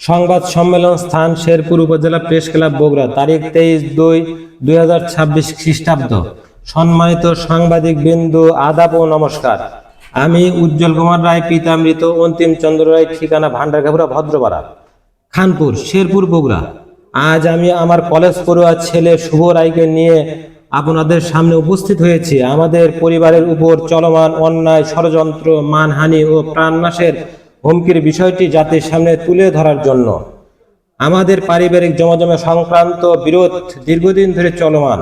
সংবাদ সম্মেলন স্থান শেরপুর উপজেলা প্রেস ক্লাব বগুড়া, তারিখ 23/2/2026 খ্রিস্টাব্দ। সম্মানিত সাংবাদিক বিন্দু, আদাব ও নমস্কার। আমি উজ্জ্বল কুমার রায়, পিতা মৃত অন্তিম চন্দ্র রায়, ঠিকানা ভান্ডারঘাবুড়া, ভদ্রপাড়া, খানপুর, শেরপুর, বগুড়া। আজ আমি আমার কলেজ পড়ুয়া ছেলে শুভ রায়কে নিয়ে আপনাদের সামনে উপস্থিত হয়েছি আমাদের পরিবারের উপর চলমান অন্যায়, ষড়যন্ত্র, মানহানি ও প্রাণনাশের হুমকির বিষয়টি জাতির সামনে তুলে ধরার জন্য। আমাদের পারিবারিক জমজমা সংক্রান্ত বিরোধ দীর্ঘদিন ধরে চলমান।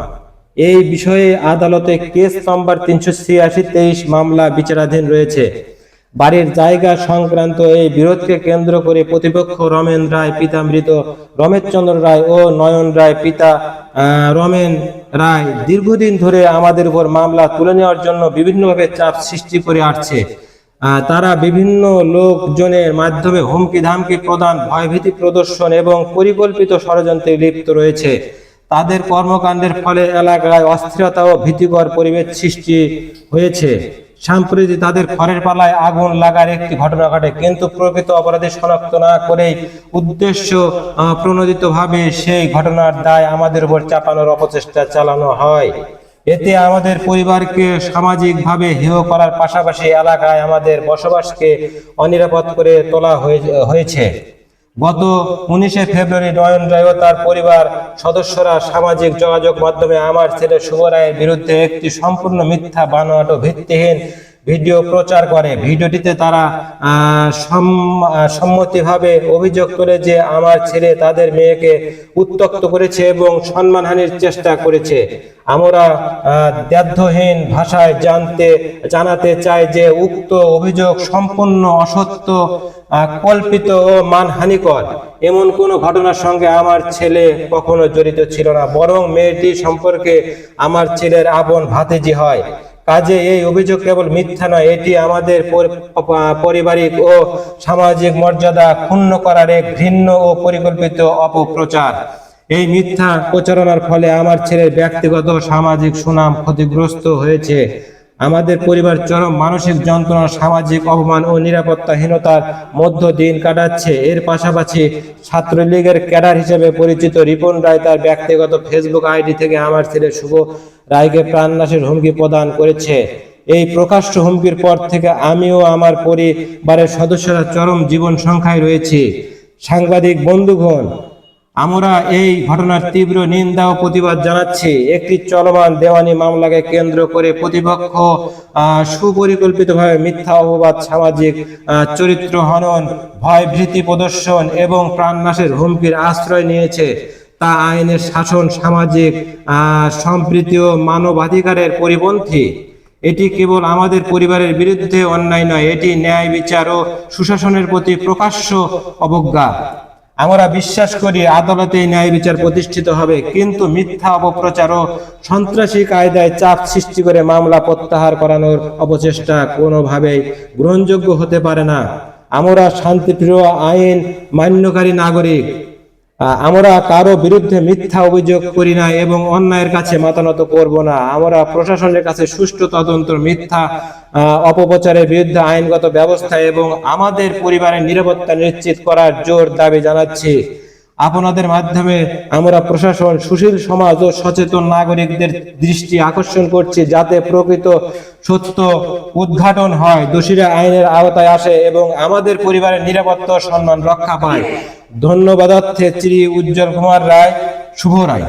এই বিষয়ে আদালতে কেস নম্বর 386/23 মামলা বিচারাধীন রয়েছে। বাড়ির জায়গা সংক্রান্ত এই বিরোধকে কেন্দ্র করে প্রতিপক্ষ রমেন রায়, পিতা মৃত রমেশচন্দ্র রায় ও নয়ন রায়, পিতা রমেন রায় দীর্ঘদিন ধরে আমাদের উপর মামলা তুলে নেওয়ার জন্য বিভিন্নভাবে চাপ সৃষ্টি করে আসছে। তারা বিভিন্ন লোকজনের মাধ্যমে হুমকি ধামকি প্রদান, ভয়ভীতি প্রদর্শন এবং পরিকল্পিত ষড়যন্ত্রে লিপ্ত রয়েছে। তাদের কর্মকাণ্ডের ফলে এলাকায় অস্থিরতা ও ভীতিকর পরিবেশ সৃষ্টি হয়েছে। সম্প্রতি তাদের খড়ের পালায় আগুন লাগার একটি ঘটনা ঘটে, কিন্তু প্রকৃত অপরাধী শনাক্ত না করেই উদ্দেশ্য প্রণোদিতভাবে সেই ঘটনার দায় আমাদের উপর চাপানোর অপচেষ্টা চালানো হয়। এতে আমাদের পরিবারকে সামাজিকভাবে হেয় করার পাশাপাশি এলাকায় আমাদের বসবাসকে অনিরাপদ করে তোলা হয়েছে। গত 19 ফেব্রুয়ারি নয়ন রায় ও তার পরিবার সদস্যরা সামাজিক যোগাযোগ মাধ্যমে আমার ছেলে শুভ রায়ের বিরুদ্ধে একটি সম্পূর্ণ মিথ্যা, বানোয়াট ও ভিত্তিহীন ভিডিও প্রচার করে। ভিডিওটিতে তারা সম্মতিভাবে অভিযোগ করে যে আমার ছেলে তাদের মেয়েকে উত্ত্যক্ত করেছে এবং সম্মানহানির চেষ্টা করেছে। আমরা দ্ব্যর্থহীন ভাষায় জানাতে চাই যে উক্ত অভিযোগ সম্পূর্ণ অসত্য, কল্পিত ও মানহানিকর। এমন কোনো ঘটনার সঙ্গে আমার ছেলে কখনো জড়িত ছিল না, বরং মেয়েটি সম্পর্কে আমার ছেলের আপন ভাতিজি হয়। কাজে এই অভিযোগ কেবল মিথ্যা নয়, এটি আমাদের পারিবারিক ও সামাজিক মর্যাদা ক্ষুণ্ণ করার এক ঘৃণ্য ও পরিকল্পিত অপপ্রচার। এই মিথ্যা প্রচারণার ফলে আমার ছেলের ব্যক্তিগত সামাজিক সুনাম ক্ষতিগ্রস্ত হয়েছে। আমাদের পরিবার চরম মানসিক যন্ত্রণা, সামাজিক অপমান ও নিরাপত্তাহীনতার মধ্য দিন কাটাচ্ছে। এর পাশাপাশি ছাত্রলীগের ক্যাডার হিসেবে পরিচিত রিপন রায় তার ব্যক্তিগত ফেসবুক আইডি থেকে আমার ছেলে শুভ রায়কে প্রাণনাশের হুমকি প্রদান করেছে। এই প্রকাশ্য হুমকির পর থেকে আমি ও আমার পরিবারের সদস্যরা চরম জীবন সংখ্যায় রয়েছি। সাংবাদিক বন্ধুগণ, আমরা এই ঘটনার তীব্র নিন্দা ও প্রতিবাদ জানাচ্ছি। একটি চলমান দেওয়ানি মামলাকে কেন্দ্র করে প্রতিপক্ষ সুপরিকল্পিতভাবে মিথ্যা অপবাদ, সামাজিক চরিত্র হনন, ভয়ভীতি প্রদর্শন এবং প্রাণনাশের হুমকির আশ্রয় নিয়েছে। তা আইনের শাসন, সামাজিক সম্প্রীতি ও মানবাধিকারের পরিপন্থী। এটি কেবল আমাদের পরিবারের বিরুদ্ধে অন্যায় নয়, এটি ন্যায় বিচার ও সুশাসনের প্রতি প্রকাশ্য অবজ্ঞা। আমরা বিশ্বাস করি আদালতে ন্যায় বিচার প্রতিষ্ঠিত হবে, কিন্তু মিথ্যা অপপ্রচার ও সন্ত্রাসী কায়দায় চাপ সৃষ্টি করে মামলা প্রত্যাহার করানোর অপচেষ্টা কোনোভাবেই গ্রহণযোগ্য হতে পারে না। আমরা শান্তিপ্রিয়, আইন মান্যকারী নাগরিক। আমরা কারো বিরুদ্ধে মিথ্যা অভিযোগ করি না এবং অন্যায়ের কাছে মাথা নত করব না। আমরা প্রশাসনের কাছে সুষ্ঠু তদন্ত, মিথ্যা অপপ্রচারের বিরুদ্ধে আইনগত ব্যবস্থা এবং আমাদের পরিবারের নিরাপত্তা নিশ্চিত করার জোর দাবি জানাচ্ছি। আপনাদের মাধ্যমে আমরা প্রশাসন, সুশীল সমাজ ও সচেতন নাগরিকদের দৃষ্টি আকর্ষণ করছি, যাতে প্রকৃত সত্য উদ্ঘাটন হয়, দোষীরা আইনের আওতায় আসে এবং আমাদের পরিবারের নিরাপত্তা ও সম্মান রক্ষা পায়। ধন্যবাদার্থে শ্রী উজ্জ্বল কুমার রায়, শুভ রায়।